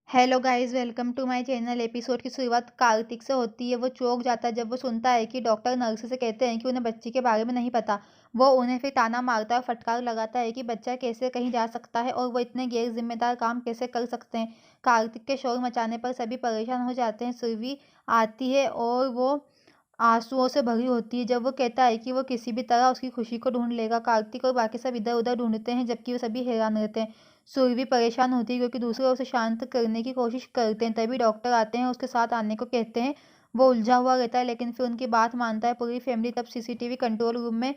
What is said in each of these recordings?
Hello guys, welcome to my channel. Episode की शुरुआत कार्तिक से होती है। वो चौंक जाता है जब वो सुनता है कि डॉक्टर नर्स से कहते हैं कि उन्हें बच्ची के बारे में नहीं पता। वो उन्हें फिर ताना मारता है और फटकार लगाता है कि बच्चा कैसे कहीं जा सकता है और वो इतने गैर जिम्मेदार काम कैसे कर सकते हैं। कार्तिक के शोर मचाने पर सभी परेशान हो जाते हैं। सुरभि आती है और वो आंसुओं से भरी होती है जब वो कहता है कि वो किसी भी तरह उसकी खुशी को ढूंढ लेगा। कार्तिक और बाकी सब इधर उधर ढूंढते हैं जबकि वो सभी हैरान रहते हैं। सुरभि परेशान होती है क्योंकि दूसरे उसे शांत करने की कोशिश करते हैं। तभी डॉक्टर आते हैं, उसके साथ आने को कहते हैं। वो उलझा हुआ रहता है लेकिन फिर उनकी बात मानता है। पूरी फैमिली तब सीसीटीवी कंट्रोल रूम में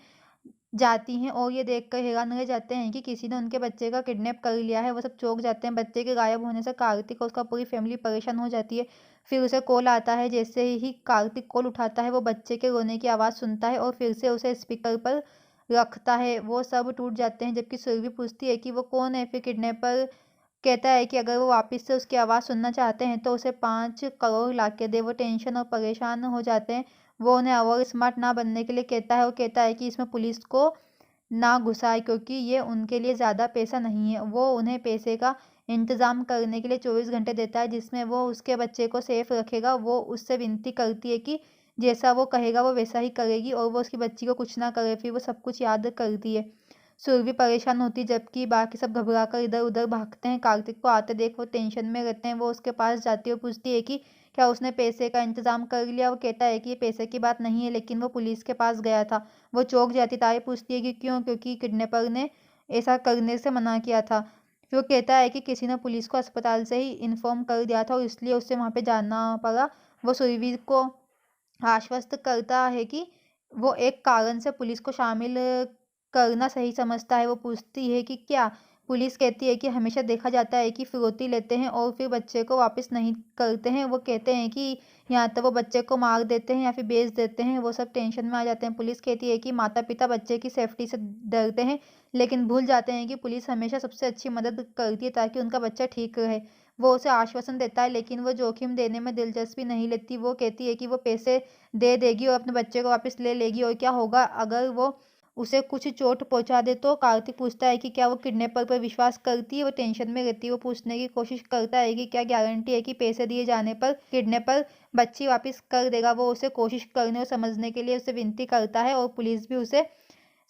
जाती हैं और ये देखकर हैरान रह जाते हैं कि किसी ने उनके बच्चे का किडनैप कर लिया है। वो सब चौंक जाते हैं। बच्चे के गायब होने से कार्तिक और उसका पूरी फैमिली परेशान हो जाती है। फिर उसे कॉल आता है। जैसे ही कार्तिक कॉल उठाता है वो बच्चे के रोने की आवाज़ सुनता है और फिर से उसे स्पीकर पर रखता है। वो सब टूट जाते हैं जबकि सुरभि पूछती है कि वो कौन है। फिर किडनैपर कहता है कि अगर वो वापस से उसकी आवाज़ सुनना चाहते हैं तो उसे 5 करोड़ ला के दे। वो टेंशन और परेशान हो जाते हैं। वो उन्हें और स्मार्ट ना बनने के लिए कहता है और कहता है कि इसमें पुलिस को ना घुसाए क्योंकि ये उनके लिए ज़्यादा पैसा नहीं है। वो उन्हें पैसे का इंतज़ाम करने के लिए 24 घंटे देता है जिसमें वो उसके बच्चे को सेफ रखेगा। वो उससे विनती करती है कि जैसा वो कहेगा वो वैसा ही करेगी और वो उसकी बच्ची को कुछ ना करे। फिर वो सब कुछ याद करती है। सुरभि परेशान होती है जबकि बाकी सब घबराकर इधर उधर भागते हैं। कार्तिक को आते देख वो टेंशन में रहते हैं। वो उसके पास जाती है और पूछती है कि क्या उसने पैसे का इंतज़ाम कर लिया। वो कहता है कि ये पैसे की बात नहीं है लेकिन वो पुलिस के पास गया था। वो चौंक जाती। तारे पूछती है कि क्यों, क्योंकि किडनैपर ने ऐसा करने से मना किया था। फिर वो कहता है कि किसी ने पुलिस को अस्पताल से ही इन्फॉर्म कर दिया था और इसलिए उसे वहाँ पे जाना पड़ा। वो सुरभि को आश्वस्त करता है कि वो एक कारण से पुलिस को शामिल करना सही समझता है। वो पूछती है कि क्या। पुलिस कहती है कि हमेशा देखा जाता है कि फिरौती लेते हैं और फिर बच्चे को वापस नहीं करते हैं। वो कहते हैं कि या तो वो बच्चे को मार देते हैं या फिर बेच देते हैं। वो सब टेंशन में आ जाते हैं। पुलिस कहती है कि माता पिता बच्चे की सेफ्टी से डरते हैं लेकिन भूल जाते हैं कि पुलिस हमेशा सबसे अच्छी मदद करती है ताकि उनका बच्चा ठीक रहे। वो उसे आश्वासन देता है लेकिन वो जोखिम देने में दिलचस्पी नहीं लेती। वो कहती है कि वो पैसे दे देगी और अपने बच्चे को वापस ले लेगी और क्या होगा अगर वो उसे कुछ चोट पहुंचा दे तो। कार्तिक पूछता है कि क्या वो किडनैपर पर विश्वास करती है। वो टेंशन में रहती है। वो पूछने की कोशिश करता है कि क्या गारंटी है कि पैसे दिए जाने पर किडनैपर बच्ची वापस कर देगा। वो उसे कोशिश करने और समझने के लिए उसे विनती करता है और पुलिस भी उसे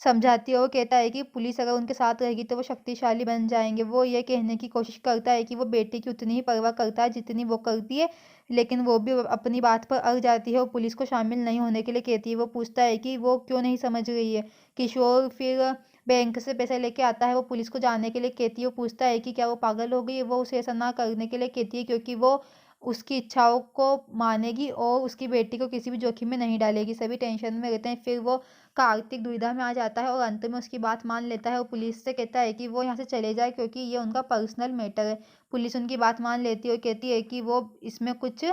समझाती है। वो कहता है कि पुलिस अगर उनके साथ रहेगी तो वो शक्तिशाली बन जाएंगे। वो ये कहने की कोशिश करता है कि वो बेटी की उतनी ही परवाह करता है जितनी वो करती है लेकिन वो भी अपनी बात पर अड़ जाती है और पुलिस को शामिल नहीं होने के लिए कहती है। वो पूछता है कि वो क्यों नहीं समझ रही है। किशोर फिर बैंक से पैसे लेके आता है। वो पुलिस को जाने के लिए कहती है। वो पूछता है कि क्या वो पागल हो गई है। वो उसे ऐसा ना करने के लिए कहती है क्योंकि वो उसकी इच्छाओं को मानेगी और उसकी बेटी को किसी भी जोखिम में नहीं डालेगी। सभी टेंशन में रहते हैं। फिर वो कार्तिक दुविधा में आ जाता है और अंत में उसकी बात मान लेता है और पुलिस से कहता है कि वो यहाँ से चले जाए क्योंकि ये उनका पर्सनल मैटर है। पुलिस उनकी बात मान लेती है और कहती है कि वो इसमें कुछ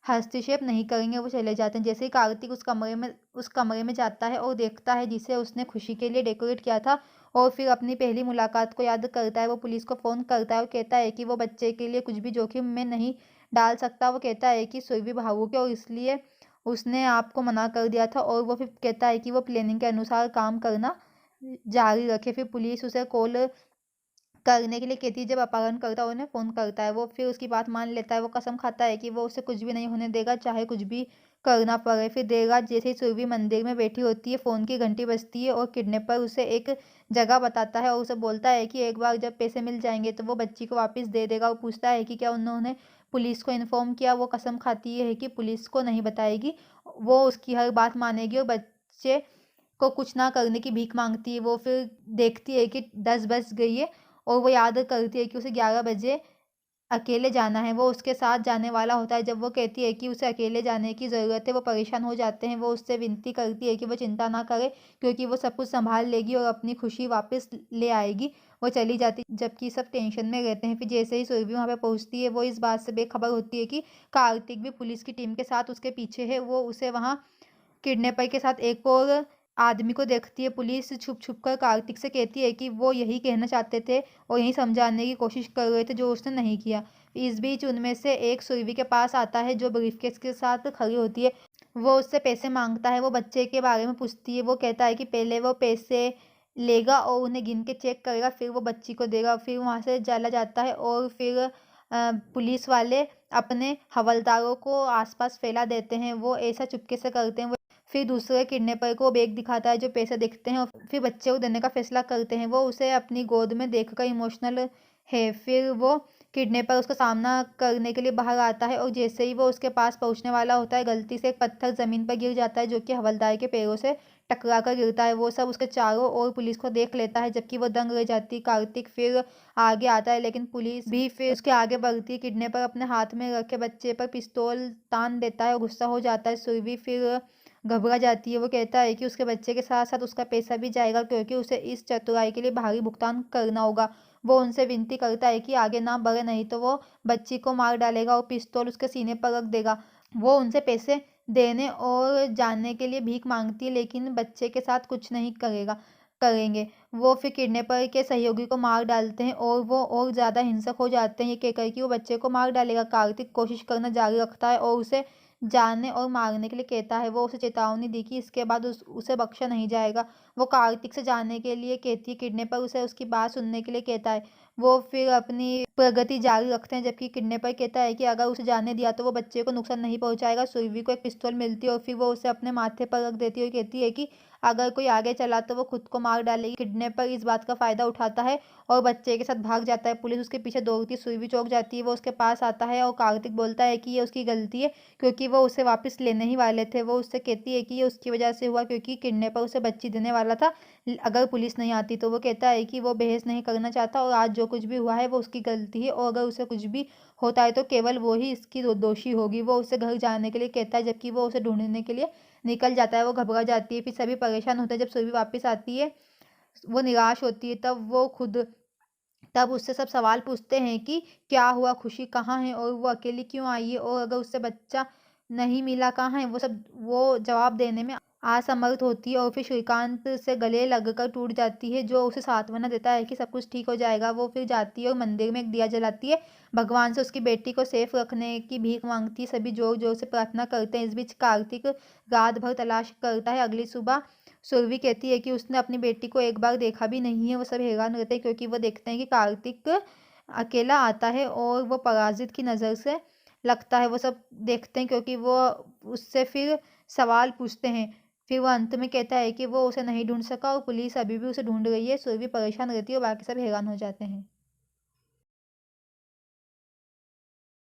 हस्तक्षेप नहीं करेंगे। वो चले जाते हैं। जैसे ही कार्तिक उस कमरे में जाता है और देखता है जिसे उसने खुशी के लिए डेकोरेट किया था और फिर अपनी पहली मुलाकात को याद करता है। वो पुलिस को फ़ोन करता है और कहता है कि वो बच्चे के लिए कुछ भी जोखिम में नहीं डाल सकता। वो कहता है कि सुरभि भावुक है और इसलिए उसने आपको मना कर दिया था और वो फिर कहता है कि वो प्लानिंग के अनुसार काम करना जारी रखे। फिर पुलिस उसे कॉल करने के लिए कहती है जब अपहरणकर्ता उन्हें फ़ोन करता है। वो फिर उसकी बात मान लेता है। वो कसम खाता है कि वो उसे कुछ भी नहीं होने देगा चाहे कुछ भी करना पड़े। फिर देर रात जैसे ही सुरभि मंदिर में बैठी होती है फ़ोन की घंटी बजती है और किडनैपर उसे एक जगह बताता है और उसे बोलता है कि एक बार जब पैसे मिल जाएंगे तो वो बच्ची को वापस दे देगा। वो पूछता है कि क्या उन्होंने पुलिस को इन्फॉर्म किया। वो कसम खाती है कि पुलिस को नहीं बताएगी। वो उसकी हर बात मानेगी और बच्चे को कुछ ना करने की भीख मांगती है। वो फिर देखती है कि 10 बज गई है और वो याद करती है कि उसे 11 बजे अकेले जाना है। वो उसके साथ जाने वाला होता है। जब वो कहती है कि उसे अकेले जाने की ज़रूरत है वो परेशान हो जाते हैं। वो उससे विनती करती है कि वो चिंता ना करे क्योंकि वो सब कुछ संभाल लेगी और अपनी खुशी वापस ले आएगी। वो चली जाती जबकि सब टेंशन में रहते हैं। फिर जैसे ही सुरभि वहाँ पे पहुँचती है वो इस बात से बेखबर होती है कि कार्तिक भी पुलिस की टीम के साथ उसके पीछे है। वो उसे वहाँ किडनैपर के साथ एक और आदमी को देखती है। पुलिस छुप छुप कर कार्तिक से कहती है कि वो यही कहना चाहते थे और यही समझाने की कोशिश कर रहे थे जो उसने नहीं किया। इस बीच उनमें से एक सुरभि के पास आता है जो ब्रीफकेस के साथ खड़ी होती है। वो उससे पैसे मांगता है। वो बच्चे के बारे में पूछती है। वो कहता है कि पहले वो पैसे लेगा और उन्हें गिन के चेक करेगा फिर वो बच्ची को देगा। फिर वहाँ से चला जाता है और फिर पुलिस वाले अपने हवलदारों को आसपास फैला देते हैं। वो ऐसा चुपके से करते हैं। फिर दूसरे किडनैपर को बैग दिखाता है जो पैसे दिखते हैं और फिर बच्चे को देने का फैसला करते हैं। वो उसे अपनी गोद में देखकर इमोशनल है। फिर वो किडनैपर उसका सामना करने के लिए बाहर आता है और जैसे ही वो उसके पास पहुंचने वाला होता है, गलती से एक पत्थर जमीन पर गिर जाता है जो कि हवलदार के पैरों से टकरा कर गिरता है। वो सब उसके चारों ओर पुलिस को देख लेता है जबकि वो दंग रह जाती है। कार्तिक फिर आगे आता है लेकिन पुलिस भी फिर उसके आगे बढ़ती है। किडनैपर अपने हाथ में रखे बच्चे पर पिस्तौल तान देता है और गुस्सा हो जाता है। सुरभि फिर घबरा जाती है। वो कहता है कि उसके बच्चे के साथ साथ उसका पैसा भी जाएगा क्योंकि उसे इस चतुराई के लिए भारी भुगतान करना होगा। वो उनसे विनती करता है कि आगे ना बढ़े, नहीं तो वो बच्ची को मार डालेगा और पिस्तौल उसके सीने पर रख देगा। वो उनसे पैसे देने और जानने के लिए भीख मांगती है लेकिन बच्चे के साथ कुछ नहीं करेंगे। वो फिर किडनैपर के सहयोगी को मार डालते हैं और वो और ज़्यादा हिंसक हो जाते हैं, ये कहकर कि वो बच्चे को मार डालेगा। कार्तिक कोशिश करना जारी रखता है और उसे जानने और मारने के लिए कहता है। वो उसे चेतावनी दी कि इसके बाद उसे बख्शा नहीं जाएगा। वो कार्तिक से जानने के लिए कहती है, किडनैपर उसे उसकी बात सुनने के लिए कहता है। वो फिर अपनी प्रगति जारी रखते हैं जबकि किडनैपर कहता है कि अगर उसे जाने दिया तो वो बच्चे को नुकसान नहीं पहुंचाएगा। सुरभि को एक पिस्तौल मिलती है और फिर वो उसे अपने माथे पर रख देती है और कहती है कि अगर कोई आगे चला तो वो खुद को मार डालेगी। किडनैपर इस बात का फायदा उठाता है और बच्चे के साथ भाग जाता है। पुलिस उसके पीछे दौड़ती है। सुरभि चौंक जाती है। वो उसके पास आता है और कार्तिक बोलता है कि ये उसकी गलती है क्योंकि वो उसे वापस लेने ही वाले थे। वो उससे कहती है कि ये उसकी वजह से हुआ क्योंकि किडनैपर उसे बच्ची देने वाला था अगर पुलिस नहीं आती। तो वो कहता है कि वो बहस नहीं करना चाहता और आज जो कुछ भी हुआ है वो उसकी गलती है और अगर उसे कुछ भी होता है तो केवल वो ही इसकी दोषी होगी। वो उसे घर जाने के लिए कहता है जबकि वो उसे ढूंढने के लिए निकल जाता है। वो घबरा जाती है। फिर सभी परेशान होते हैं। जब सुरभि वापस आती है, वो निराश होती है। तब उससे सब सवाल पूछते हैं कि क्या हुआ, खुशी कहाँ है और वो अकेली क्यों आई है और अगर उससे बच्चा नहीं मिला कहाँ है। वो जवाब देने में असमर्थ होती है और फिर श्रीकांत से गले लगकर टूट जाती है जो उसे सांत्वना देता है कि सब कुछ ठीक हो जाएगा। वो फिर जाती है और मंदिर में एक दिया जलाती है। भगवान से उसकी बेटी को सेफ रखने की भीख मांगती है। सभी जोर जोर से प्रार्थना करते हैं। इस बीच कार्तिक रात भर तलाश करता है। अगली सुबह सुरभि कहती है कि उसने अपनी बेटी को एक बार देखा भी नहीं है। वो सब हैरान रहते हैं क्योंकि वो देखते हैं कि कार्तिक अकेला आता है और वो पराजित की नज़र से लगता है। वो सब देखते हैं क्योंकि वो उससे फिर सवाल पूछते हैं। फिर वो अंत में कहता है कि वो उसे नहीं ढूंढ सका और पुलिस अभी भी उसे ढूंढ रही है। सुरभि परेशान रहती है और बाकी सब हैरान हो जाते हैं।